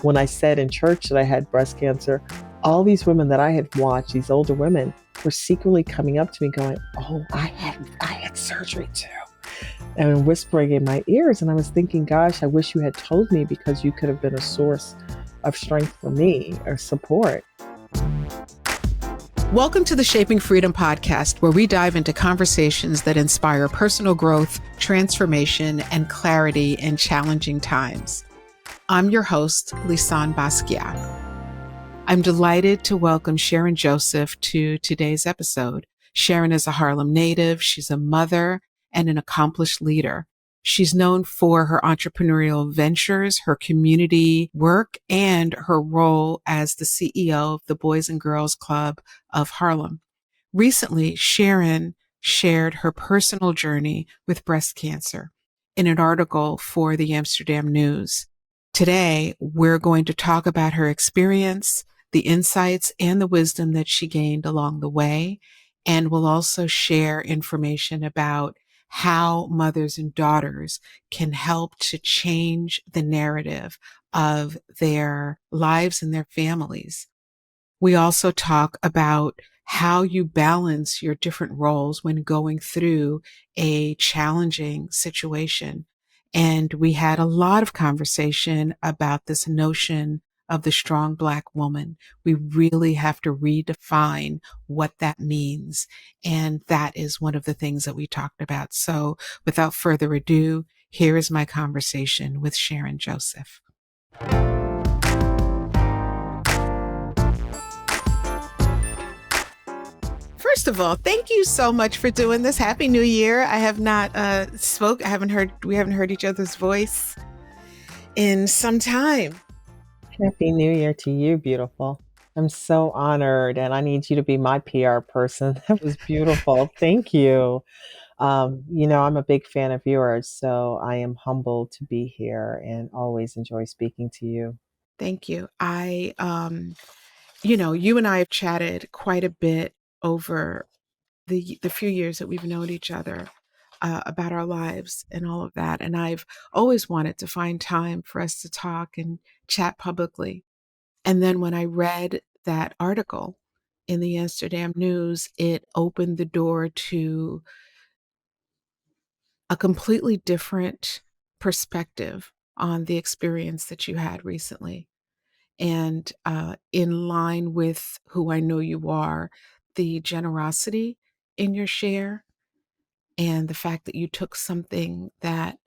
when I said in church that I had breast cancer, all these women that I had watched, these older women, were secretly coming up to me going, "Oh, I had surgery too." And whispering in my ears. And I was thinking, gosh, I wish you had told me because you could have been a source of strength for me or support. Welcome to the Shaping Freedom podcast, where we dive into conversations that inspire personal growth, transformation, and clarity in challenging times. I'm your host, Lisane Basquiat. I'm delighted to welcome Sharon Joseph to today's episode. Sharon is a Harlem native. She's a mother and an accomplished leader. She's known for her entrepreneurial ventures, her community work, and her role as the CEO of the Boys and Girls Club of Harlem. Recently, Sharon shared her personal journey with breast cancer in an article for the Amsterdam News. Today, we're going to talk about her experience, the insights, and the wisdom that she gained along the way. And we'll also share information about how mothers and daughters can help to change the narrative of their lives and their families. We also talk about how you balance your different roles when going through a challenging situation. And we had a lot of conversation about this notion of the strong Black woman. We really have to redefine what that means. And that is one of the things that we talked about. So without further ado, here is my conversation with Sharon Joseph. First of all, thank you so much for doing this. Happy New Year. I have not we haven't heard each other's voice in some time. Happy New Year to you, beautiful. I'm so honored, and I need you to be my PR person. That was beautiful. Thank you. I'm a big fan of yours, so I am humbled to be here and always enjoy speaking to you. Thank you. You and I have chatted quite a bit over the few years that we've known each other about our lives and all of that. And I've always wanted to find time for us to talk and chat publicly. And then when I read that article in the Amsterdam News, it opened the door to a completely different perspective on the experience that you had recently. And in line with who I know you are, the generosity in your share and the fact that you took something that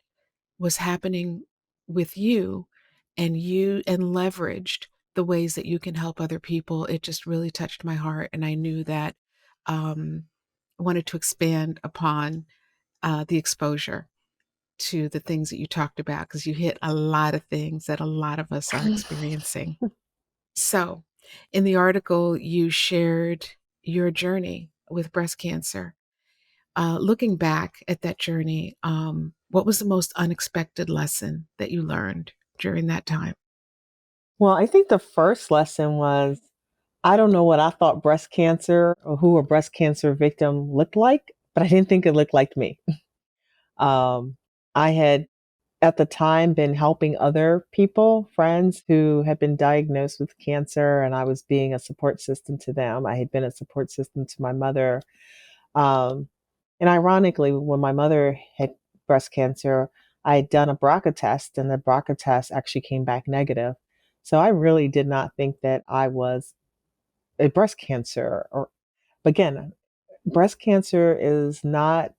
was happening with you and leveraged the ways that you can help other people, it just really touched my heart. And I knew that I wanted to expand upon the exposure to the things that you talked about, because you hit a lot of things that a lot of us are experiencing. So in the article, you shared your journey with breast cancer. Looking back at that journey, what was the most unexpected lesson that you learned during that time? Well, I think the first lesson was I don't know what I thought breast cancer or who a breast cancer victim looked like, but I didn't think it looked like me. I had at the time been helping other people, friends who had been diagnosed with cancer, and I was being a support system to them. I had been a support system to my mother. Um, and ironically, when my mother had breast cancer, I had done a BRCA test, and the BRCA test actually came back negative. So I really did not think that I was a breast cancer. Or, but again, breast cancer is not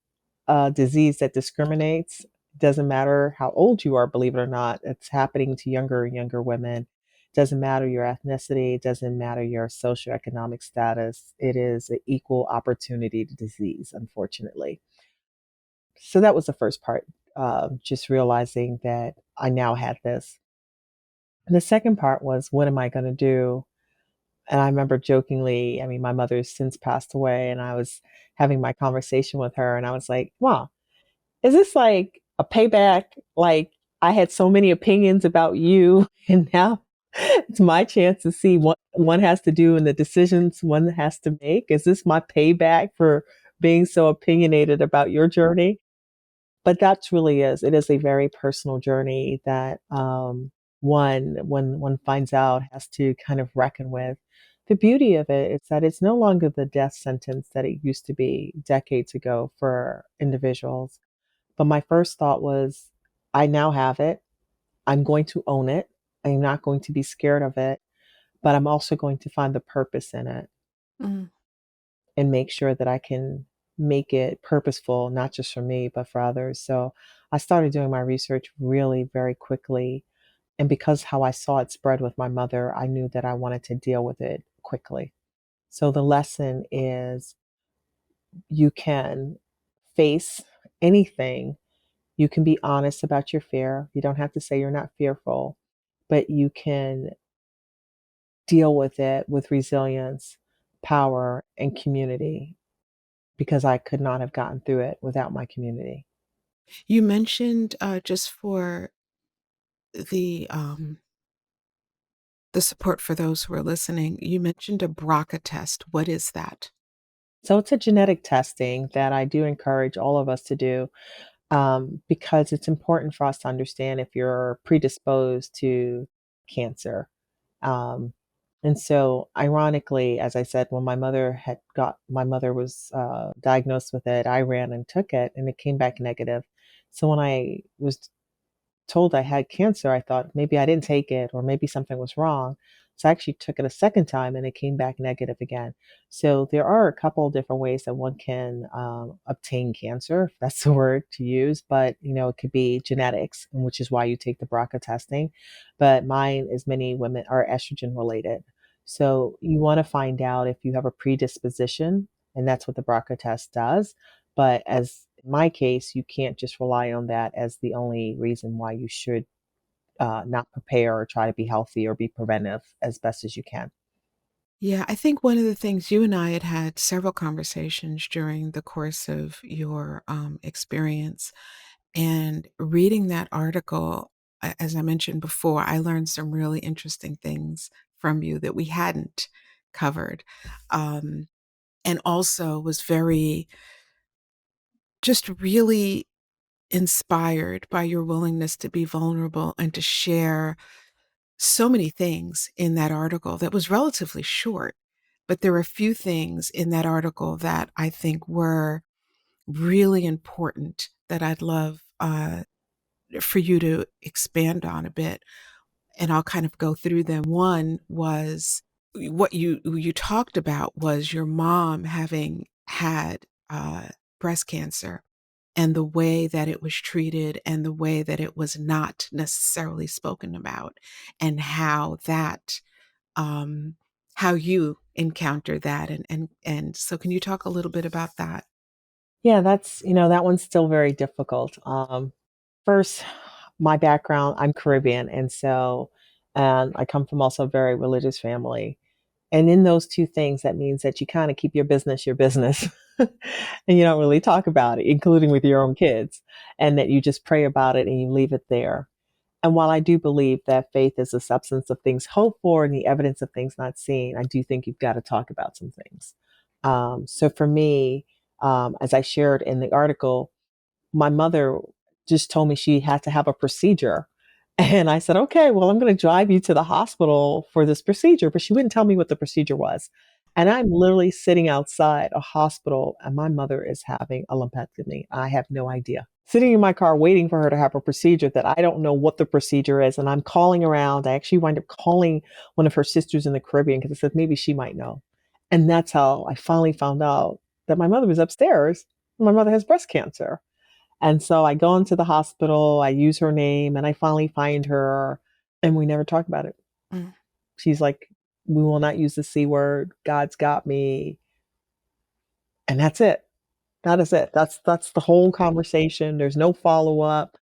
a disease that discriminates. Doesn't matter how old you are, believe it or not, it's happening to younger and younger women. Doesn't matter your ethnicity, doesn't matter your socioeconomic status. It is an equal opportunity disease, unfortunately. So that was the first part, just realizing that I now had this. And the second part was, what am I going to do? And I remember jokingly, I mean, my mother's since passed away, and I was having my conversation with her, and I was like, wow, is this like a payback? Like I had so many opinions about you, and now it's my chance to see what one has to do and the decisions one has to make. Is this my payback for being so opinionated about your journey? But that's really is. It is a very personal journey that one, when one finds out, has to kind of reckon with. The beauty of it is that it's no longer the death sentence that it used to be decades ago for individuals. But my first thought was, I now have it. I'm going to own it. I'm not going to be scared of it, but I'm also going to find the purpose in it Mm. and make sure that I can make it purposeful, not just for me, but for others. So I started doing my research really very quickly. And because how I saw it spread with my mother, I knew that I wanted to deal with it quickly. So the lesson is, you can face anything. You can be honest about your fear. You don't have to say you're not fearful, but you can deal with it with resilience, power, and community, because I could not have gotten through it without my community. You mentioned, just for the, the support for those who are listening, you mentioned a BRCA test. What is that? So it's a genetic testing that I do encourage all of us to do, because it's important for us to understand if you're predisposed to cancer. Um, and so, ironically, as I said, when my mother was diagnosed with it, I ran and took it, and it came back negative. So when I was told I had cancer, I thought maybe I didn't take it or maybe something was wrong. So I actually took it a second time and it came back negative again. So there are a couple of different ways that one can obtain cancer, if that's the word to use. But it could be genetics, and which is why you take the BRCA testing. But mine, as many women, are estrogen related. So you want to find out if you have a predisposition, and that's what the BRCA test does. But as in my case, you can't just rely on that as the only reason why you should not prepare or try to be healthy or be preventive as best as you can. Yeah, I think one of the things you and I had had several conversations during the course of your experience, and reading that article, as I mentioned before, I learned some really interesting things from you that we hadn't covered. Um, and also was very, just really inspired by your willingness to be vulnerable and to share so many things in that article that was relatively short. But there were a few things in that article that I think were really important that I'd love for you to expand on a bit. And I'll kind of go through them. One was, what you talked about was your mom having had breast cancer, and the way that it was treated and the way that it was not necessarily spoken about, and how that, um, how you encounter that. And so can you talk a little bit about that? Yeah, that one's still very difficult. First, my background, I'm Caribbean, and I come from also a very religious family. And in those two things, that means that you kind of keep your business, and you don't really talk about it, including with your own kids, and that you just pray about it and you leave it there. And while I do believe that faith is the substance of things hoped for and the evidence of things not seen, I do think you've got to talk about some things. So for me, as I shared in the article, my mother just told me she had to have a procedure. And I said, okay, well, I'm going to drive you to the hospital for this procedure. But she wouldn't tell me what the procedure was. And I'm literally sitting outside a hospital, and my mother is having a lumpectomy. I have no idea. Sitting in my car waiting for her to have a procedure that I don't know what the procedure is. And I'm calling around. I actually wind up calling one of her sisters in the Caribbean because I said maybe she might know. And that's how I finally found out that my mother was upstairs. My mother has breast cancer. And so I go into the hospital, I use her name, and I finally find her, and we never talk about it. Mm, She's like, we will not use the C word. God's got me. And that's it. That is it. That's the whole conversation. There's no follow-up.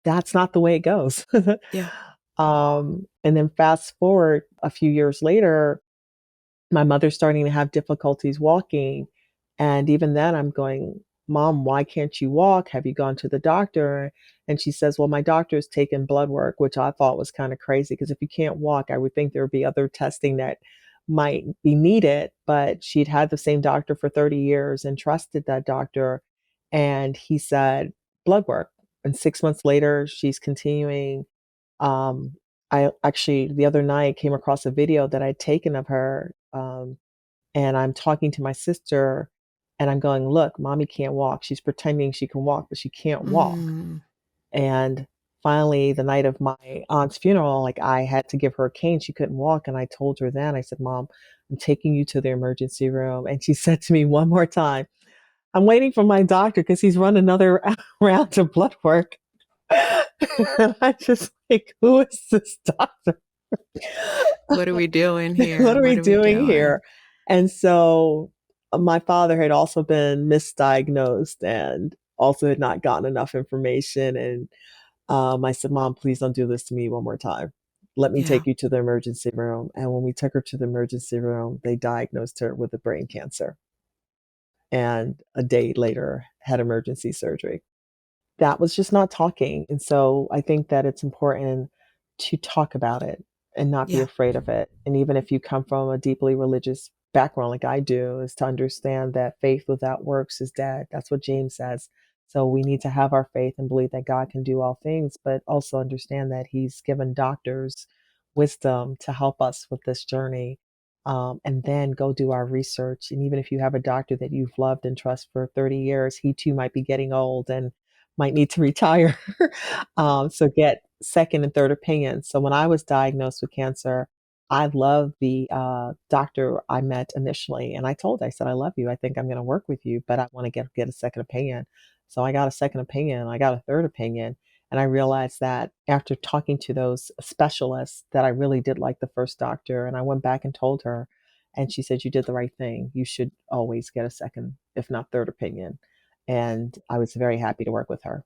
That's not the way it goes. yeah. And then fast forward a few years later, my mother's starting to have difficulties walking. And even then, I'm going, Mom, why can't you walk? Have you gone to the doctor? And she says, well, my doctor's taken blood work, which I thought was kind of crazy because if you can't walk, I would think there would be other testing that might be needed. But she'd had the same doctor for 30 years and trusted that doctor. And he said, blood work. And 6 months later, she's continuing I actually the other night came across a video that I'd taken of her, and I'm talking to my sister, and I'm going, "Look, mommy can't walk. She's pretending she can walk, but she can't walk." Mm. And finally, the night of my aunt's funeral, like I had to give her a cane. She couldn't walk. And I told her then, I said, Mom, I'm taking you to the emergency room. And she said to me one more time, I'm waiting for my doctor because he's run another round of blood work. And I just like, who is this doctor? What are we doing What here? are we What are we doing doing? here? And so my father had also been misdiagnosed and also had not gotten enough information. And I said, Mom, please don't do this to me one more time. Let me Yeah. take you to the emergency room. And when we took her to the emergency room, they diagnosed her with a brain cancer and a day later had emergency surgery. That was just not talking. And so I think that it's important to talk about it and not be Yeah. afraid of it. And even if you come from a deeply religious background like I do, is to understand that faith without works is dead. That's what James says. So we need to have our faith and believe that God can do all things, but also understand that He's given doctors wisdom to help us with this journey. And then go do our research. And even if you have a doctor that you've loved and trust for 30 years, he too might be getting old and might need to retire. So get second and third opinions. So when I was diagnosed with cancer, I loved the doctor I met initially, and I told her, I said, "I love you. I think I'm going to work with you, but I want to get a second opinion." So I got a second opinion. I got a third opinion, and I realized that after talking to those specialists, that I really did like the first doctor. And I went back and told her, and she said, "You did the right thing. You should always get a second, if not third opinion." And I was very happy to work with her.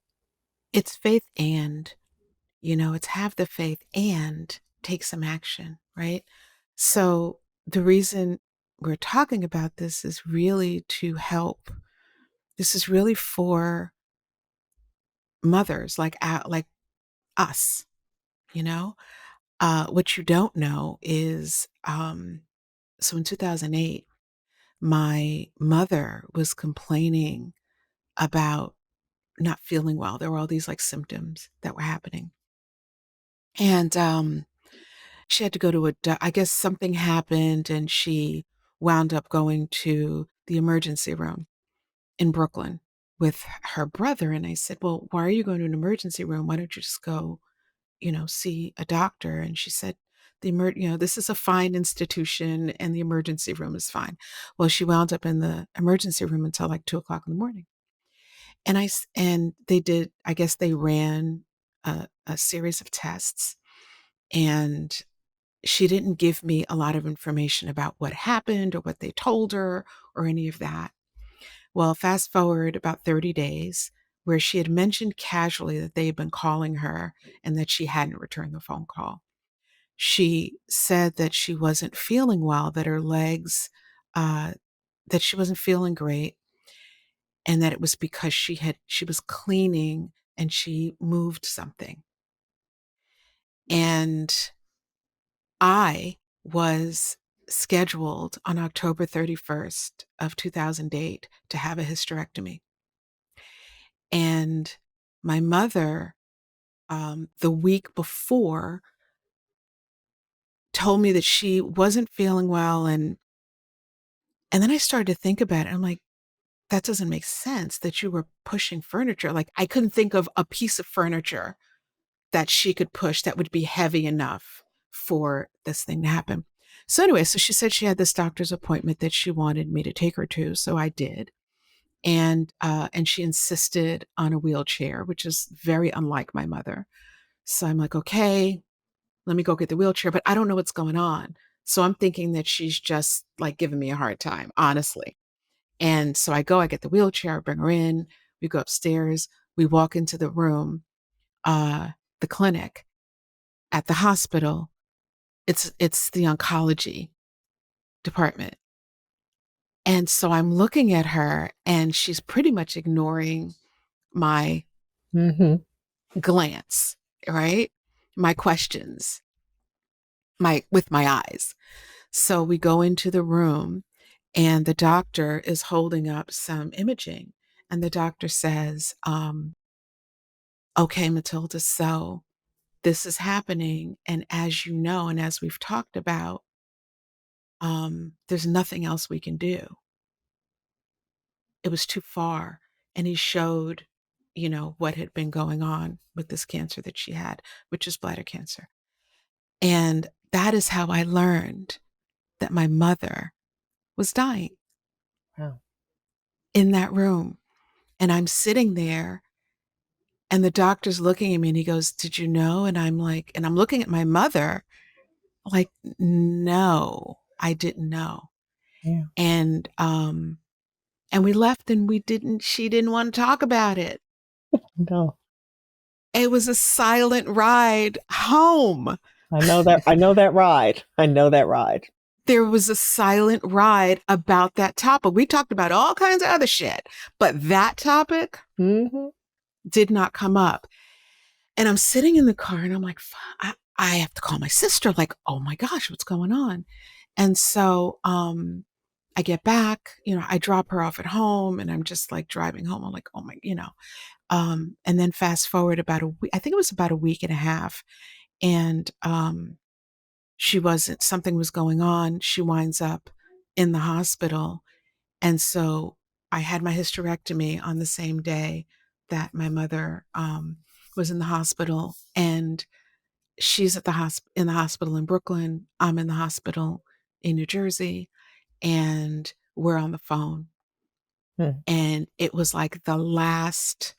It's faith and, it's have the faith and take some action, right? So the reason we're talking about this is really to help. This is really for mothers like us, you know? What you don't know is, so in 2008, my mother was complaining about not feeling well. There were all these like symptoms that were happening. And she had to go to I guess something happened and she wound up going to the emergency room in Brooklyn with her brother. And I said, well, why are you going to an emergency room? Why don't you just go, see a doctor? And she said, this is a fine institution and the emergency room is fine. Well, she wound up in the emergency room until like 2 o'clock in the morning. And they did, I guess they ran a series of tests, and she didn't give me a lot of information about what happened or what they told her or any of that. Well, fast forward about 30 days, where she had mentioned casually that they had been calling her and that she hadn't returned the phone call. She said that she wasn't feeling well, that her legs, uh, that she wasn't feeling great, and that it was because she was cleaning and she moved something. And I was scheduled on October 31st of 2008 to have a hysterectomy. And my mother, the week before, told me that she wasn't feeling well. And then I started to think about it. I'm like, that doesn't make sense that you were pushing furniture. Like, I couldn't think of a piece of furniture that she could push that would be heavy enough for this thing to happen. So anyway, so she said she had this doctor's appointment that she wanted me to take her to. So I did. And she insisted on a wheelchair, which is very unlike my mother. So I'm like, okay, let me go get the wheelchair, but I don't know what's going on. So I'm thinking that she's just like giving me a hard time, honestly. And so I get the wheelchair, I bring her in, we go upstairs, we walk into the room, uh, the clinic at the hospital. It's the oncology department. And so I'm looking at her and she's pretty much ignoring my Hmm. glance, right? My questions, with my eyes. So we go into the room and the doctor is holding up some imaging. And the doctor says, okay, Matilda, so this is happening. And as you know, and as we've talked about, there's nothing else we can do. It was too far. And he showed, what had been going on with this cancer that she had, which is bladder cancer. And that is how I learned that my mother was dying Wow. in that room. And I'm sitting there, and the doctor's looking at me and he goes, "Did you know?" And I'm like, and I'm looking at my mother like, "No, I didn't know." Yeah. And we left, and she didn't want to talk about it. No. It was a silent ride home. I know that ride. I know that ride. There was a silent ride about that topic. We talked about all kinds of other shit, but that topic Hmm. did not come up. And I'm sitting in the car and I'm like, I have to call my sister. Like, oh my gosh, what's going on? And so I get back, I drop her off at home, and I'm just like driving home. I'm like, oh my, and then fast forward about a week, I think it was about a week and a half. And something was going on. She winds up in the hospital. And so I had my hysterectomy on the same day that my mother was in the hospital. And she's at in the hospital in Brooklyn. I'm in the hospital in New Jersey, and we're on the phone. Hmm. And it was like the last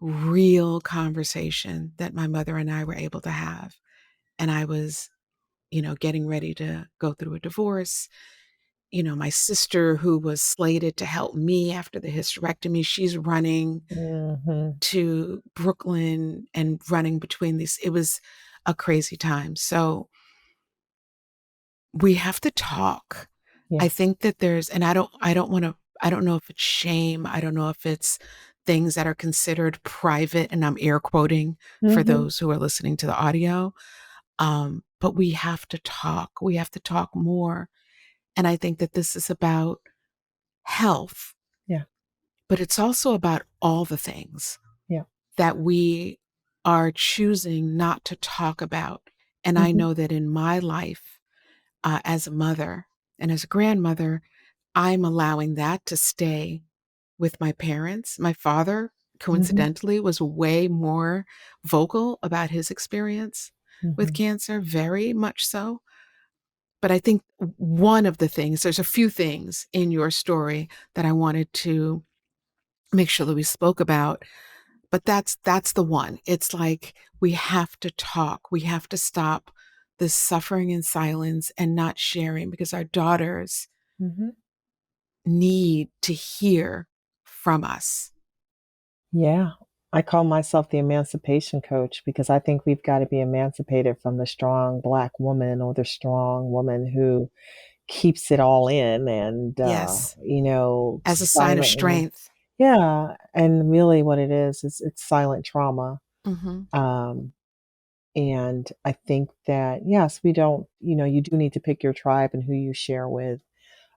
real conversation that my mother and I were able to have. And I was, getting ready to go through a divorce. My sister, who was slated to help me after the hysterectomy, she's running Hmm. to Brooklyn and running between these. It was a crazy time. So we have to talk. I Yeah. think that and I don't know if it's shame. I don't know if it's things that are considered private, and I'm air quoting for Hmm. those who are listening to the audio. But we have to talk. We have to talk more. And I think that this is about health, Yeah. but it's also about all the things Yeah. that we are choosing not to talk about. And I Hmm. know that in my life, as a mother and as a grandmother, I'm allowing that to stay with my parents. My father, Hmm. coincidentally, was way more vocal about his experience with Hmm. cancer, very much so. But I think one of the things, there's a few things in your story that I wanted to make sure that we spoke about, but that's the one. It's like we have to talk. We have to stop this suffering in silence and not sharing, because our daughters Hmm. need to hear from us. Yeah. I call myself the emancipation coach because I think we've got to be emancipated from the strong Black woman or the strong woman who keeps it all in and, Yes, as a sign of silently. strength. Yeah. And really what it is it's silent trauma. Hmm. Um, and I think that, yes, we don't, you do need to pick your tribe and who you share with,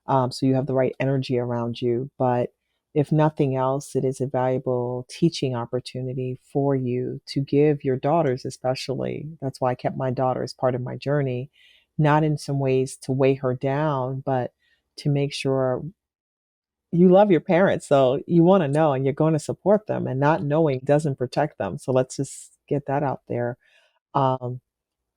so you have the right energy around you. But if nothing else, it is a valuable teaching opportunity for you to give your daughters, especially. That's why I kept my daughter as part of my journey, not in some ways to weigh her down, but to make sure you love your parents. So you want to know and you're going to support them, and not knowing doesn't protect them. So let's just get that out there. Um,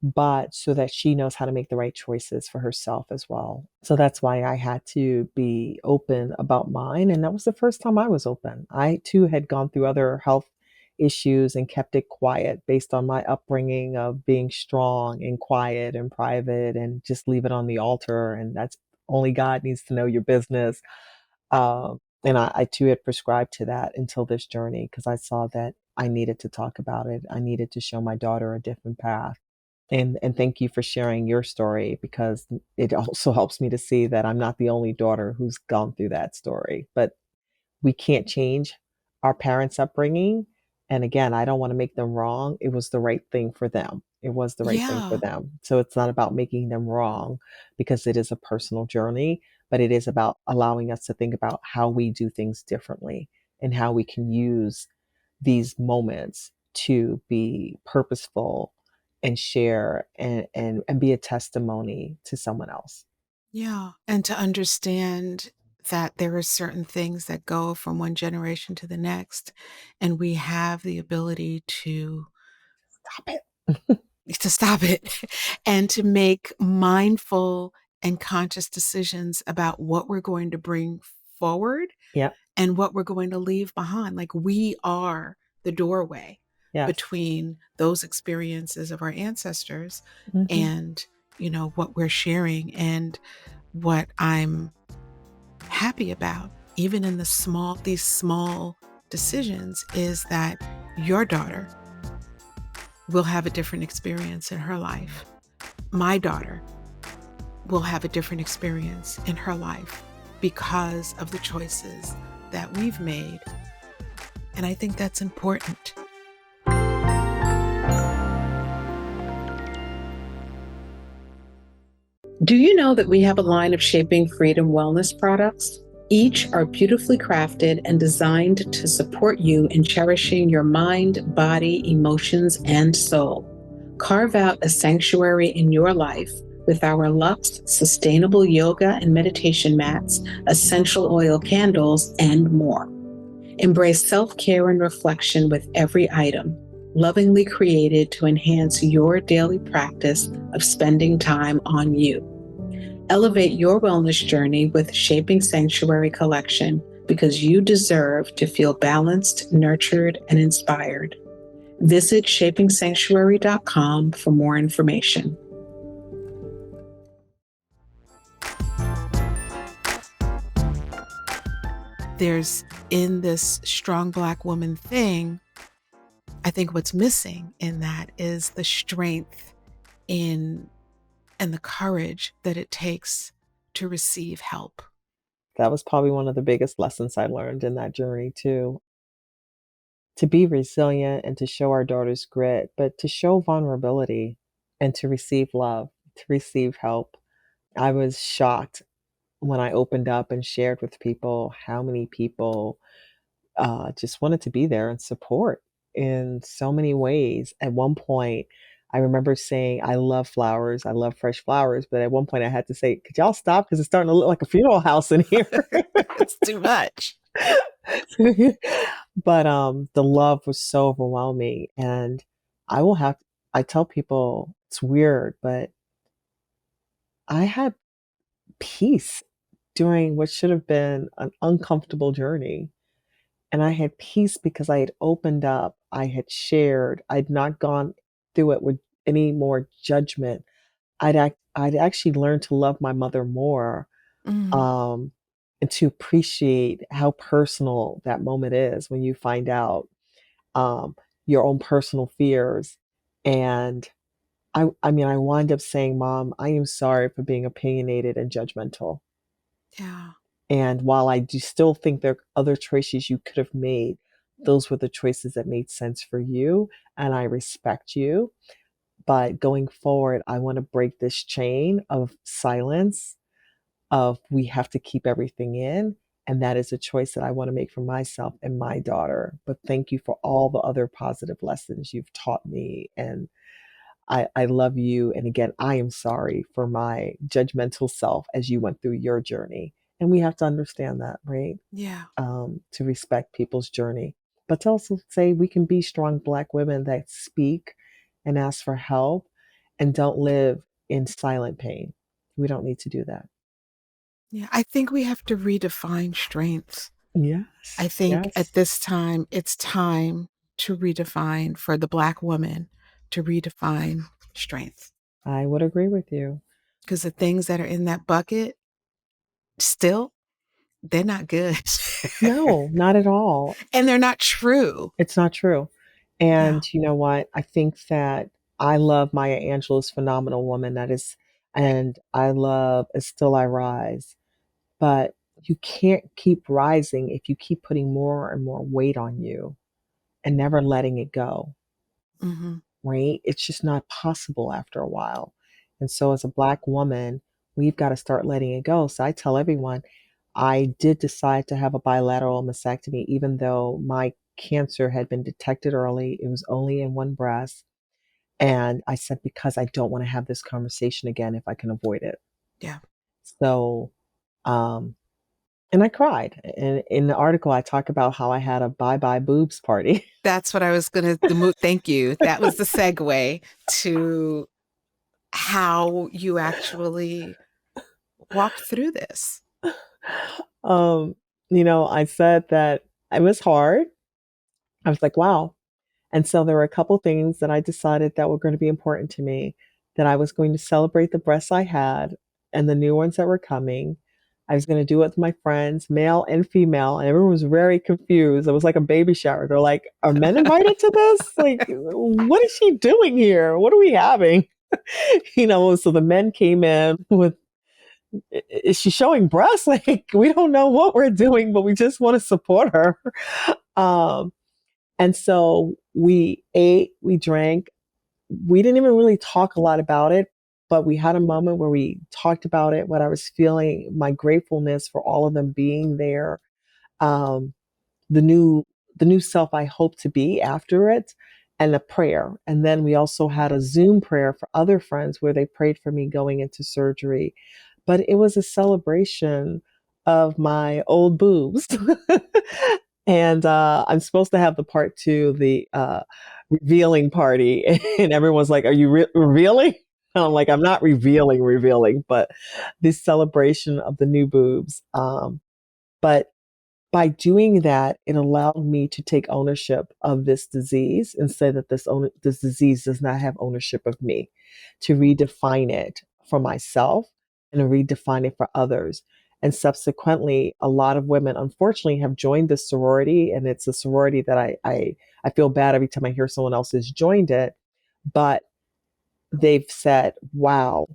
but so that she knows how to make the right choices for herself as well. So that's why I had to be open about mine. And that was the first time I was open. I too had gone through other health issues and kept it quiet based on my upbringing of being strong and quiet and private and just leave it on the altar. And that's only God needs to know your business. And I too had prescribed to that until this journey because I saw that I needed to talk about it. I needed to show my daughter a different path. And thank you for sharing your story because it also helps me to see that I'm not the only daughter who's gone through that story. But we can't change our parents' upbringing. And again, I don't want to make them wrong. It was the right thing for them. It was the right thing for Yeah. them. So it's not about making them wrong because it is a personal journey, but it is about allowing us to think about how we do things differently and how we can use these moments to be purposeful, and share and be a testimony to someone else. Yeah. And to understand that there are certain things that go from one generation to the next, and we have the ability Stop it. to stop it and to make mindful and conscious decisions about what we're going to bring forward Yeah. and what we're going to leave behind. Like we are the doorway Yes. between those experiences of our ancestors Hmm. and, what we're sharing. And what I'm happy about, even in these small decisions, is that your daughter will have a different experience in her life. My daughter will have a different experience in her life because of the choices that we've made. And I think that's important. Do you know that we have a line of Shaping Freedom wellness products? Each are beautifully crafted and designed to support you in cherishing your mind, body, emotions, and soul. Carve out a sanctuary in your life with our Luxe sustainable yoga and meditation mats, essential oil candles, and more. Embrace self-care and reflection with every item, lovingly created to enhance your daily practice of spending time on you. Elevate your wellness journey with Shaping Sanctuary Collection because you deserve to feel balanced, nurtured, and inspired. Visit shapingsanctuary.com for more information. There's in this strong Black woman thing, I think what's missing in that is the strength in and the courage that it takes to receive help. That was probably one of the biggest lessons I learned in that journey too. To be resilient and to show our daughters grit, but to show vulnerability and to receive love, to receive help. I was shocked when I opened up and shared with people how many people just wanted to be there and support in so many ways. At one point, I remember saying, I love flowers. I love fresh flowers. But at one point, I had to say, could y'all stop? Because it's starting to look like a funeral house in here. It's too much. But the love was so overwhelming. And I will have, I tell people it's weird, but I had peace during what should have been an uncomfortable journey. And I had peace because I had opened up, I had shared, I'd not gone through it with any more judgment. I'd actually learned to love my mother more, Mm, um, and to appreciate how personal that moment is when you find out um, your own personal fears. And I mean, I wind up saying, Mom, I am sorry for being opinionated and judgmental. yeah. And while I do still think there are other choices you could have made, those were the choices that made sense for you. And I respect you. But going forward, I want to break this chain of silence, of we have to keep everything in. And that is a choice that I want to make for myself and my daughter. But thank you for all the other positive lessons you've taught me. And I love you. And again, I am sorry for my judgmental self as you went through your journey. And we have to understand that, right? Yeah. To respect people's journey, but to also say we can be strong Black women that speak and ask for help and don't live in silent pain. We don't need to do that. Yeah. I think we have to redefine strength. I Yes, think at yes, this time, it's time to redefine for the Black woman to redefine strength. I would agree with you. Because the things that are in that bucket still, they're not good. No, not at all. And they're not true. It's not true. Yeah. And you know what? I think that I love Maya Angelou's Phenomenal Woman. That is, and I love Still I Rise. But you can't keep rising if you keep putting more and more weight on you and never letting it go, Hmm. right? It's just not possible after a while. And so, as a Black woman, we've got to start letting it go. So, I tell everyone, I did decide to have a bilateral mastectomy, even though my cancer had been detected early. It was only in one breast. And I said, because I don't want to have this conversation again if I can avoid it. Yeah. So, um, and I cried. And in the article, I talk about how I had a bye bye boobs party. That's what I was going to, thank you. That was the segue to how you actually walked through this. um, I said that it was hard. I was like, wow. And so there were a couple things that I decided that were going to be important to me, that I was going to celebrate the breasts I had and the new ones that were coming. I was going to do it with my friends, male and female, and everyone was very confused. It was like a baby shower. They're like, "Are men invited to this? Like, what is she doing here? What are we having?" So the men came in with, "Is she showing breasts? Like, we don't know what we're doing, but we just want to support her." Um, and so we ate, we drank. We didn't even really talk a lot about it, but we had a moment where we talked about it, what I was feeling, my gratefulness for all of them being there, um, the new the new self I hope to be after it, and a prayer. And then we also had a Zoom prayer for other friends where they prayed for me going into surgery. But it was a celebration of my old boobs. And I'm supposed to have the part two, the revealing party. And everyone's like, "Are you revealing?" And I'm like, "I'm not revealing, but this celebration of the new boobs." But by doing that, it allowed me to take ownership of this disease and say that this disease does not have ownership of me, to redefine it for myself and redefine it for others. And subsequently, a lot of women, unfortunately, have joined this sorority, and it's a sorority that I feel bad every time I hear someone else has joined it, but they've said, "Wow,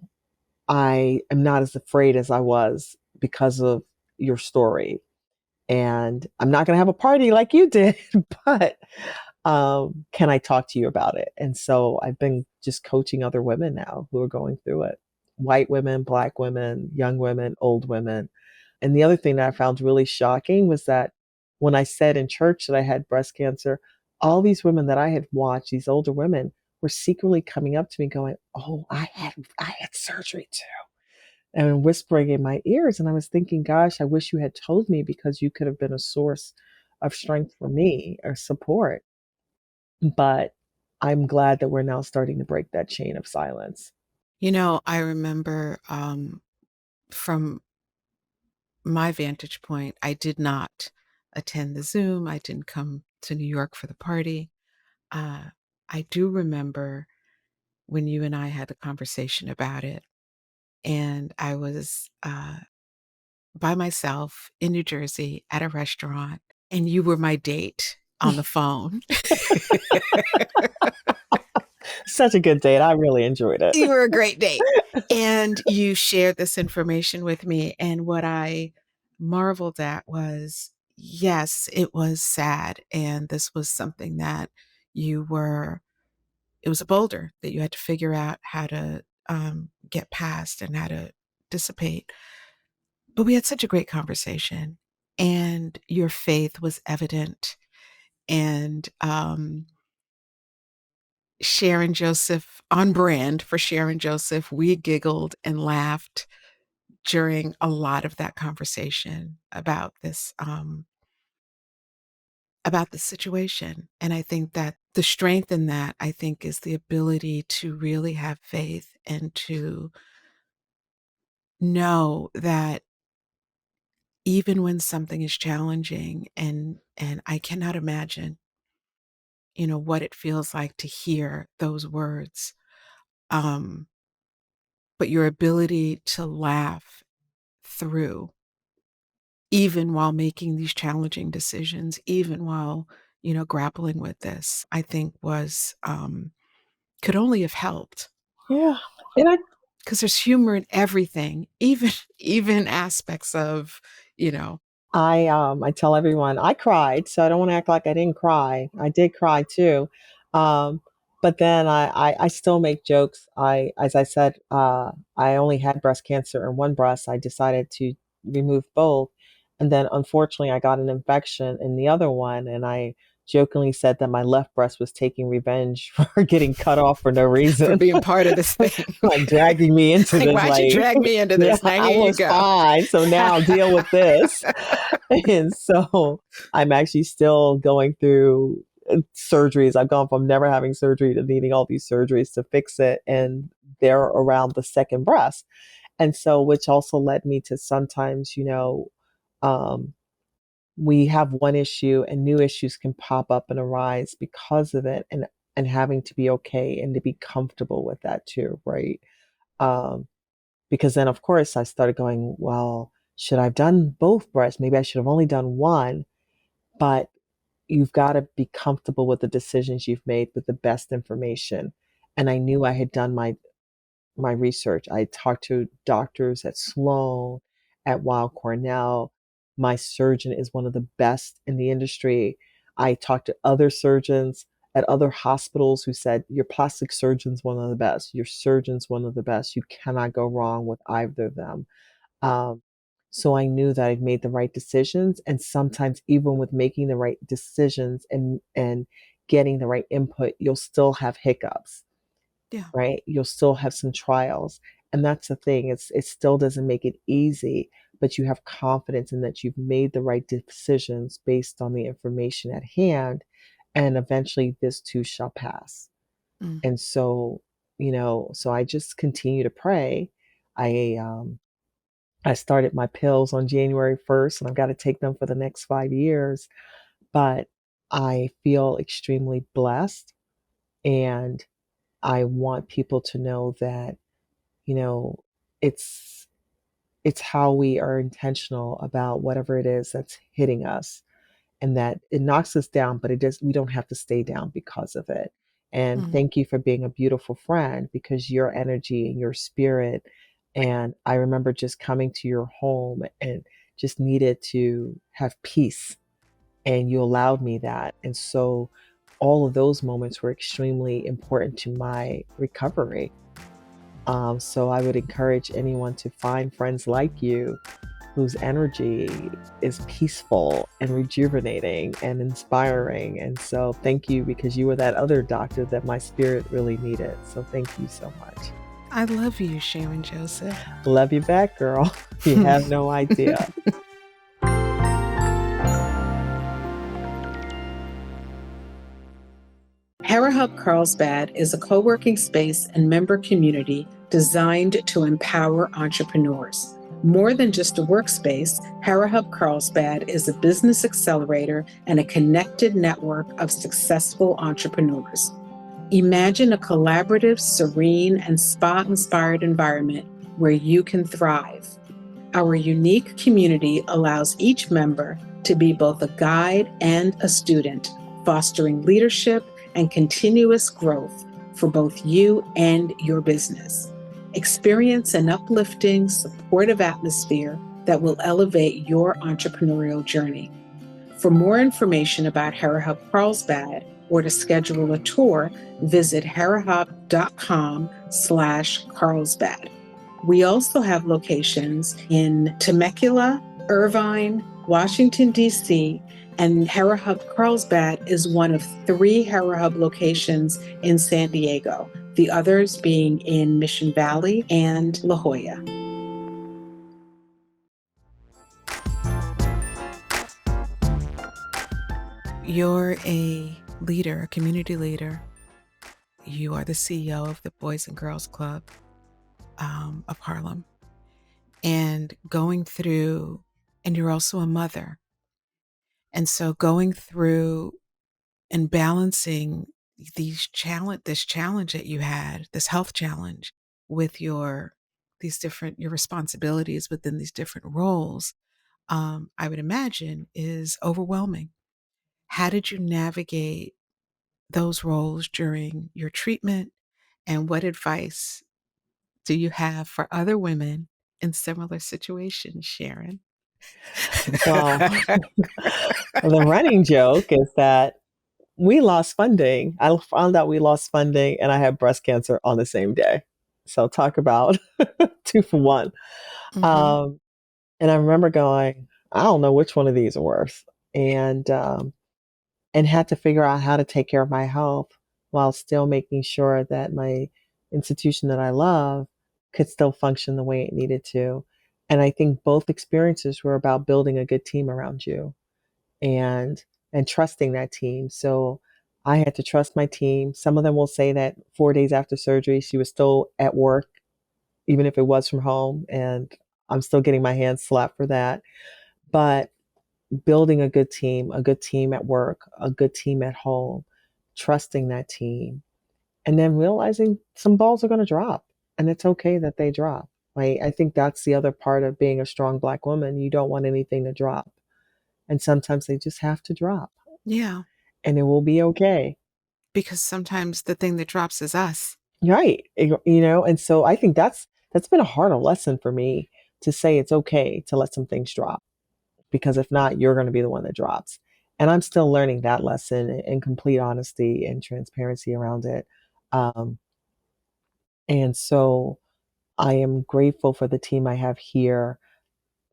I am not as afraid as I was because of your story." And I'm not going to have a party like you did, but can I talk to you about it? And so I've been just coaching other women now who are going through it, white women, black women, young women, old women. And the other thing that I found really shocking was that when I said in church that I had breast cancer, all these women that I had watched, these older women, were secretly coming up to me going, "Oh, I had surgery too," and whispering in my ears. And I was thinking, gosh, I wish you had told me, because you could have been a source of strength for me or support. But I'm glad that we're now starting to break that chain of silence. I remember from my vantage point, I did not attend the Zoom. I didn't come to New York for the party. Uh, I do remember when you and I had a conversation about it, and I was by myself in New Jersey at a restaurant, and you were my date on the phone. Such a good date. I really enjoyed it. You were a great date. And you shared this information with me. And what I marveled at was, yes, it was sad. And this was something that it was a boulder that you had to figure out how to get past and how to dissipate. But we had such a great conversation, and your faith was evident. And Sharon Joseph, on brand for Sharon Joseph, we giggled and laughed during a lot of that conversation about the situation. And I think that the strength in that, I think, is the ability to really have faith and to know that even when something is challenging, and I cannot imagine, what it feels like to hear those words. Um, but your ability to laugh through, even while making these challenging decisions, even while, grappling with this, I think could only have helped, Yeah. And because there's humor in everything, even even aspects of, you know, I tell everyone I cried, so I don't want to act like I didn't cry. I did cry too. Um, but then I still make jokes. As I said, I only had breast cancer in one breast. I decided to remove both. And then unfortunately I got an infection in the other one, and I jokingly said that my left breast was taking revenge for getting cut off for no For reason, being part of this thing. like dragging me into Like, this. why'd you Like, drag me into yeah, this? Now I here you was go. fine, so now deal with this. And so I'm actually still going through surgeries. I've gone from never having surgery to needing all these surgeries to fix it, and they're around the second breast. And so, which also led me to sometimes, um, we have one issue and new issues can pop up and arise because of it, and having to be okay and to be comfortable with that too, right? Um, because then of course I started going, well, should I have done both breasts? Maybe I should have only done one, but you've got to be comfortable with the decisions you've made with the best information. And I knew I had done my research. I talked to doctors at Sloan, at Weill Cornell. My surgeon is one of the best in the industry. I talked to other surgeons at other hospitals who said, your plastic surgeon's one of the best, your surgeon's one of the best. You cannot go wrong with either of them. Um, so I knew that I'd made the right decisions. And sometimes, even with making the right decisions and getting the right input, you'll still have hiccups, Yeah. right? You'll still have some trials. And that's the thing. It still doesn't make it easy, but you have confidence in that you've made the right decisions based on the information at hand. And eventually this too shall pass. Mm. And so, so I just continue to pray. I I started my pills on January 1st, and I've got to take them for the next 5 years. But I feel extremely blessed, and I want people to know that, you know, it's it's how we are intentional about whatever it is that's hitting us, and that it knocks us down, but we don't have to stay down because of it. And Mm. thank you for being a beautiful friend, because your energy and your spirit. And I remember just coming to your home and just needed to have peace, and you allowed me that. And so all of those moments were extremely important to my recovery. So I would encourage anyone to find friends like you whose energy is peaceful and rejuvenating and inspiring. And so thank you, because you were that other doctor that my spirit really needed. So thank you so much. I love you, Sharon Joseph. Love you back, girl. You have no idea. HaraHub Carlsbad is a co-working space and member community designed to empower entrepreneurs. More than just a workspace, HaraHub Carlsbad is a business accelerator and a connected network of successful entrepreneurs. Imagine a collaborative, serene, and spa-inspired environment where you can thrive. Our unique community allows each member to be both a guide and a student, fostering leadership and continuous growth for both you and your business. Experience an uplifting, supportive atmosphere that will elevate your entrepreneurial journey. For more information about HaraHub Carlsbad or to schedule a tour, visit harahub.com/Carlsbad. We also have locations in Temecula, Irvine, Washington, D.C., and HaraHub Carlsbad is one of 3 HaraHub locations in San Diego, the others being in Mission Valley and La Jolla. You're a leader, a community leader. You are the CEO of the Boys and Girls Club of Harlem. And and you're also a mother. And so going through and balancing this challenge that you had, this health challenge with your responsibilities within these different roles, I would imagine is overwhelming. How did you navigate those roles during your treatment? And what advice do you have for other women in similar situations, Sharon? Well, the running joke is that we lost funding. I found out we lost funding, and I had breast cancer on the same day. So talk about 2 for 1. Hmm. Um, and I remember going, I don't know which one of these are worse. And and had to figure out how to take care of my health while still making sure that my institution that I love could still function the way it needed to. And I think both experiences were about building a good team around you and trusting that team. So I had to trust my team. Some of them will say that 4 days after surgery, she was still at work, even if it was from home, and I'm still getting my hands slapped for that. But building a good team at work, a good team at home, trusting that team, and then realizing some balls are going to drop, and it's okay that they drop. I think that's the other part of being a strong Black woman. You don't want anything to drop, and sometimes they just have to drop, Yeah. and it will be okay. Because sometimes the thing that drops is us. Right. And so I think that's been a harder lesson for me, to say it's okay to let some things drop, because if not, you're going to be the one that drops. And I'm still learning that lesson in complete honesty and transparency around it. Um, and so I am grateful for the team I have here.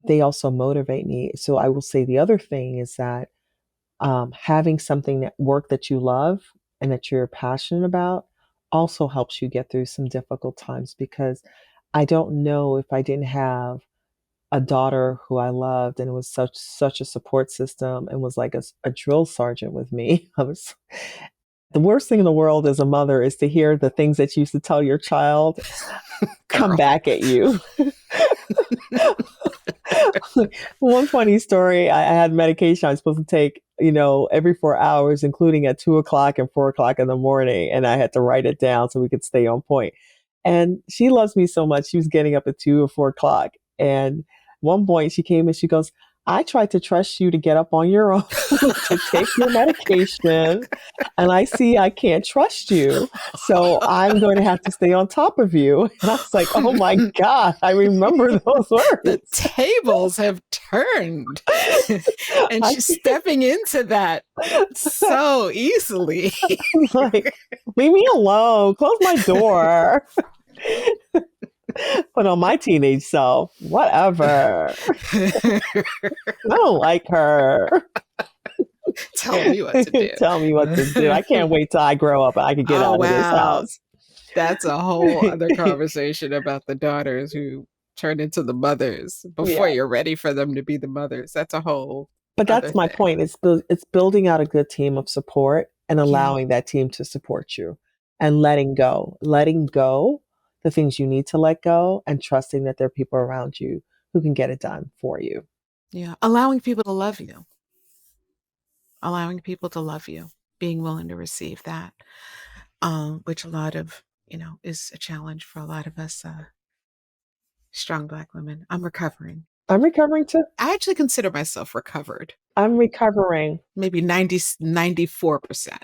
They also motivate me. So I will say the other thing is that having something that work that you love and that you're passionate about also helps you get through some difficult times, because I don't know if I didn't have a daughter who I loved and it was such a support system and was like a drill sergeant with me. I was The worst thing in the world as a mother is to hear the things that you used to tell your child come Girl. back at you. One funny story, I had medication I was supposed to take, every 4 hours, including at 2 o'clock and 4 o'clock in the morning. And I had to write it down so we could stay on point. And she loves me so much. She was getting up at 2 or 4 o'clock. And one point she came and she goes, I tried to trust you to get up on your own to take your medication. And I see I can't trust you. So I'm going to have to stay on top of you. And I was like, oh my God, I remember those The words. tables have turned. And I she's stepping into that so easily. was like, leave me alone, close my door. But on my teenage self, whatever. I don't like her. Tell me what to Tell me what to do. I do. can't wait till I grow up and I can get Oh, out of this wow. house. That's a whole other conversation about the daughters who turn into the mothers before Yeah. you're ready for them to be the mothers. That's a whole But other that's my thing. point. It's building out a good team of support and Yeah. allowing that team to support you, and letting go the things you need to let go, and trusting that there are people around you who can get it done for you. Yeah. Allowing people to love you, allowing people to love you, being willing to receive that, which a lot of, is a challenge for a lot of us strong Black women. I'm recovering. I'm recovering too. I actually consider myself recovered, I'm recovering. maybe 94%.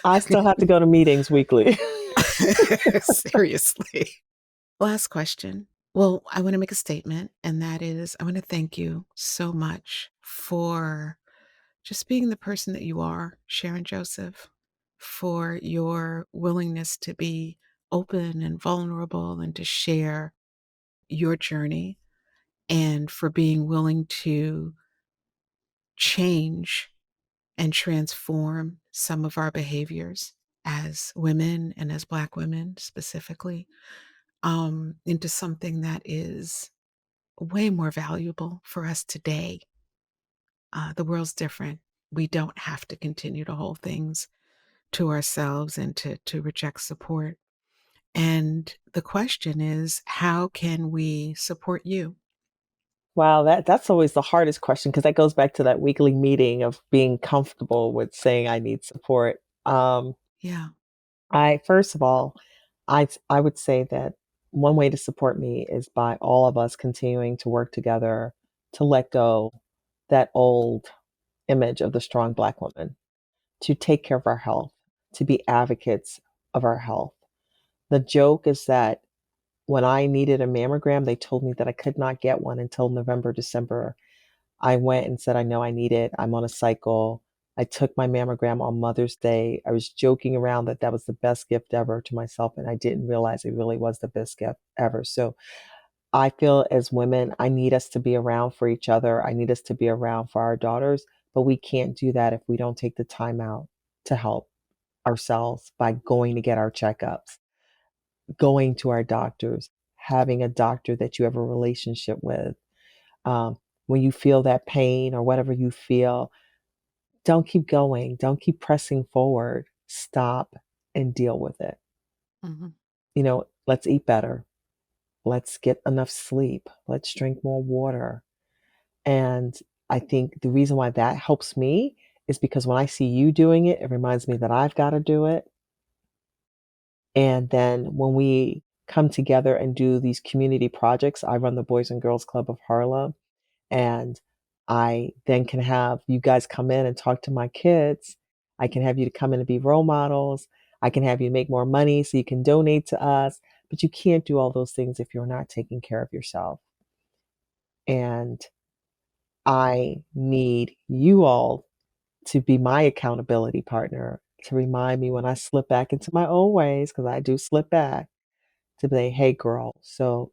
I still have to go to meetings weekly. Seriously. Last question. Well, I want to make a statement, and that is I want to thank you so much for just being the person that you are, Sharon Joseph, for your willingness to be open and vulnerable and to share your journey, and for being willing to change and transform some of our behaviors as women and as Black women specifically, into something that is way more valuable for us today. The world's different. We don't have to continue to hold things to ourselves and to reject support. And the question is, how can we support you? Wow, that's always the hardest question, because that goes back to that weekly meeting of being comfortable with saying I need support. Yeah. I First of all, I would say that one way to support me is by all of us continuing to work together to let go that old image of the strong Black woman, to take care of our health, to be advocates of our health. The joke is that when I needed a mammogram, they told me that I could not get one until November, December. I went and said, I know I need it. I'm on a cycle. I took my mammogram on Mother's Day. I was joking around that that was the best gift ever to myself, and I didn't realize it really was the best gift ever. So I feel as women, I need us to be around for each other. I need us to be around for our daughters, but we can't do that if we don't take the time out to help ourselves by going to get our checkups, going to our doctors, having a doctor that you have a relationship with. Um, when you feel that pain or whatever you feel, don't keep going. Don't keep pressing forward. Stop and deal with it. Mhm. Let's eat better. Let's get enough sleep. Let's drink more water. And I think the reason why that helps me is because when I see you doing it, it reminds me that I've got to do it. And then when we come together and do these community projects, I run the Boys and Girls Club of Harlem, and I then can have you guys come in and talk to my kids. I can have you to come in and be role models. I can have you make more money so you can donate to us. But you can't do all those things if you're not taking care of yourself. And I need you all to be my accountability partner, to remind me when I slip back into my old ways, because I do slip back, to say, hey, girl, so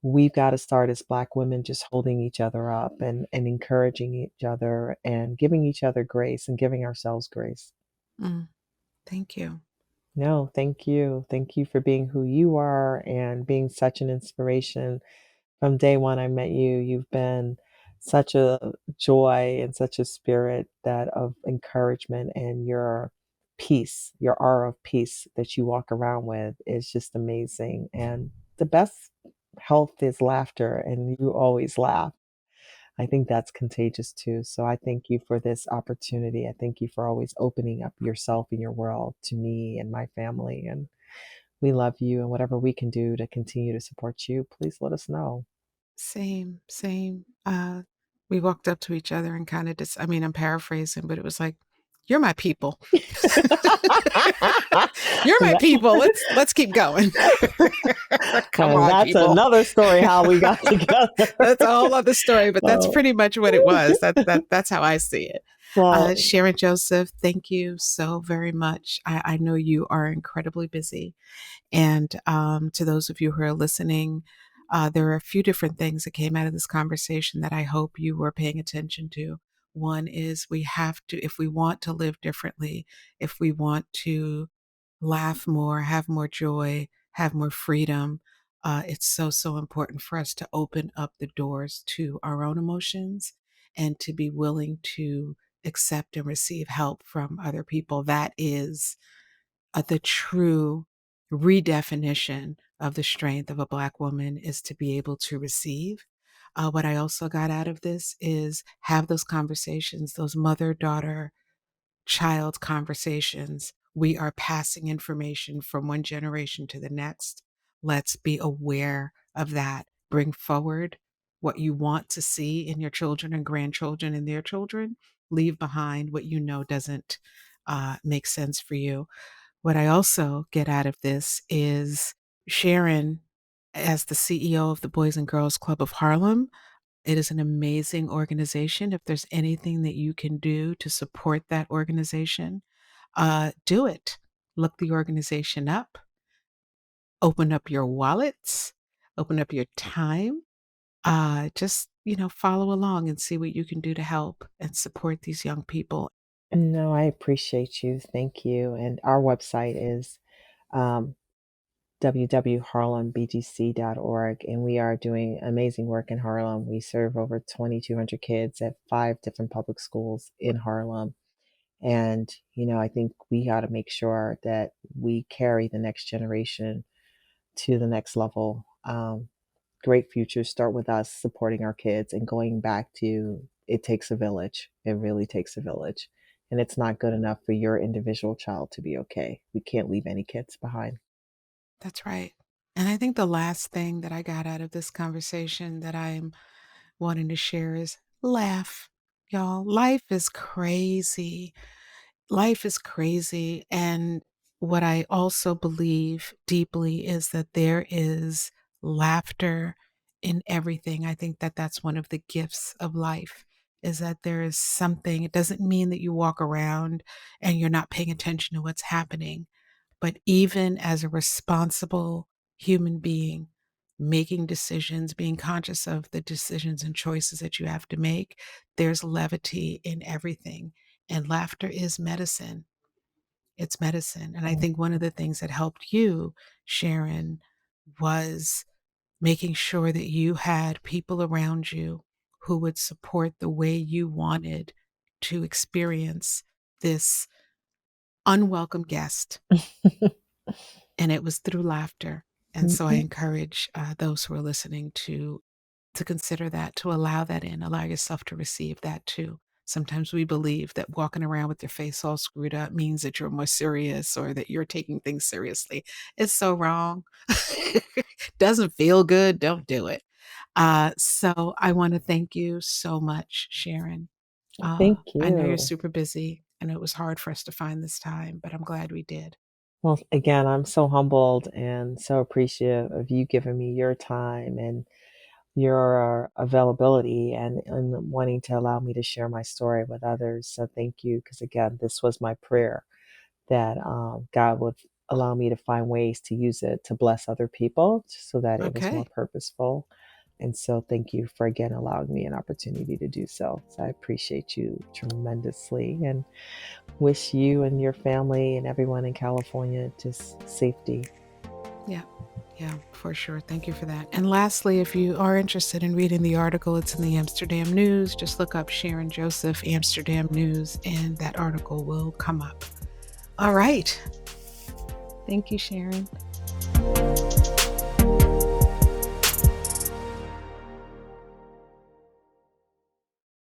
we've got to start as Black women just holding each other up and encouraging each other and giving each other grace and giving ourselves grace. Mm, thank you. No, thank you. Thank you for being who you are and being such an inspiration. From day one I met you, you've been such a joy and such a spirit that of encouragement, and your peace, your aura of peace that you walk around with is just amazing. And the best health is laughter, and you always laugh. I think that's contagious too. So I thank you for this opportunity. I thank you for always opening up yourself and your world to me and my family. And we love you. And whatever we can do to continue to support you, please let us know. Same, same. We walked up to each other and kind of just, I mean, I'm paraphrasing, but it was like, you're my people. You're my people. Let's keep going. Come And on, that's people. another story how we got together. That's a whole other story, but that's Oh. pretty much what it was. That's how I see it. Well, Sharon Joseph, thank you so very much. I know you are incredibly busy. And to those of you who are listening, there are a few different things that came out of this conversation that I hope you were paying attention to. One is we have to, if we want to live differently, if we want to laugh more, have more joy, have more freedom, it's so, so important for us to open up the doors to our own emotions and to be willing to accept and receive help from other people. That is the true redefinition of the strength of a Black woman, is to be able to receive. What I also got out of this is have those conversations, those mother daughter child conversations. We are passing information from one generation to the next. Let's be aware of that. Bring forward what you want to see in your children and grandchildren and their children. Leave behind what you know doesn't make sense for you. What I also get out of this is Sharon, as the CEO of the Boys and Girls Club of Harlem, it is an amazing organization. If there's anything that you can do to support that organization, do it. Look the organization up, open up your wallets, open up your time. Just, follow along and see what you can do to help and support these young people. no, I appreciate you. Thank you. And our website is um, www.harlembgc.org, and we are doing amazing work in Harlem. We serve over 2,200 kids at 5 different public schools in Harlem. And, I think we got to make sure that we carry the next generation to the next level. Great futures start with us supporting our kids and going back to it takes a village. It really takes a village. And it's not good enough for your individual child to be okay. We can't leave any kids behind. That's right. And I think the last thing that I got out of this conversation that I'm wanting to share is laugh. Y'all, life is crazy. Life is crazy. And what I also believe deeply is that there is laughter in everything. I think that that's one of the gifts of life, is that there is something. It doesn't mean that you walk around and you're not paying attention to what's happening. But even as a responsible human being, making decisions, being conscious of the decisions and choices that you have to make. There's levity in everything. And laughter is medicine. It's medicine. And I think one of the things that helped you, Sharon, was making sure that you had people around you who would support the way you wanted to experience this unwelcome guest. And it was through laughter. And so I Mhm. encourage those who are listening to consider that, to allow that in, allow yourself to receive that too. Sometimes we believe that walking around with your face all screwed up means that you're more serious or that you're taking things seriously. It's so wrong. Doesn't feel good, don't do it. So I want to thank you so much, Sharon. Thank I know you're you. super busy and it was hard for us to find this time, but I'm glad we did. Well, again, I'm so humbled and so appreciative of you giving me your time and your availability and wanting to allow me to share my story with others. So thank you, because again, this was my prayer that God would allow me to find ways to use it to bless other people so that it was more Okay. purposeful. And so thank you for again allowing me an opportunity to do so. So I appreciate you tremendously and wish you and your family and everyone in California just safety. Yeah. Yeah, for sure. Thank you for that. And lastly, if you are interested in reading the article, it's in the Amsterdam News. Just look up Sharon Joseph, Amsterdam News, and that article will come up. All right. Thank you, Sharon.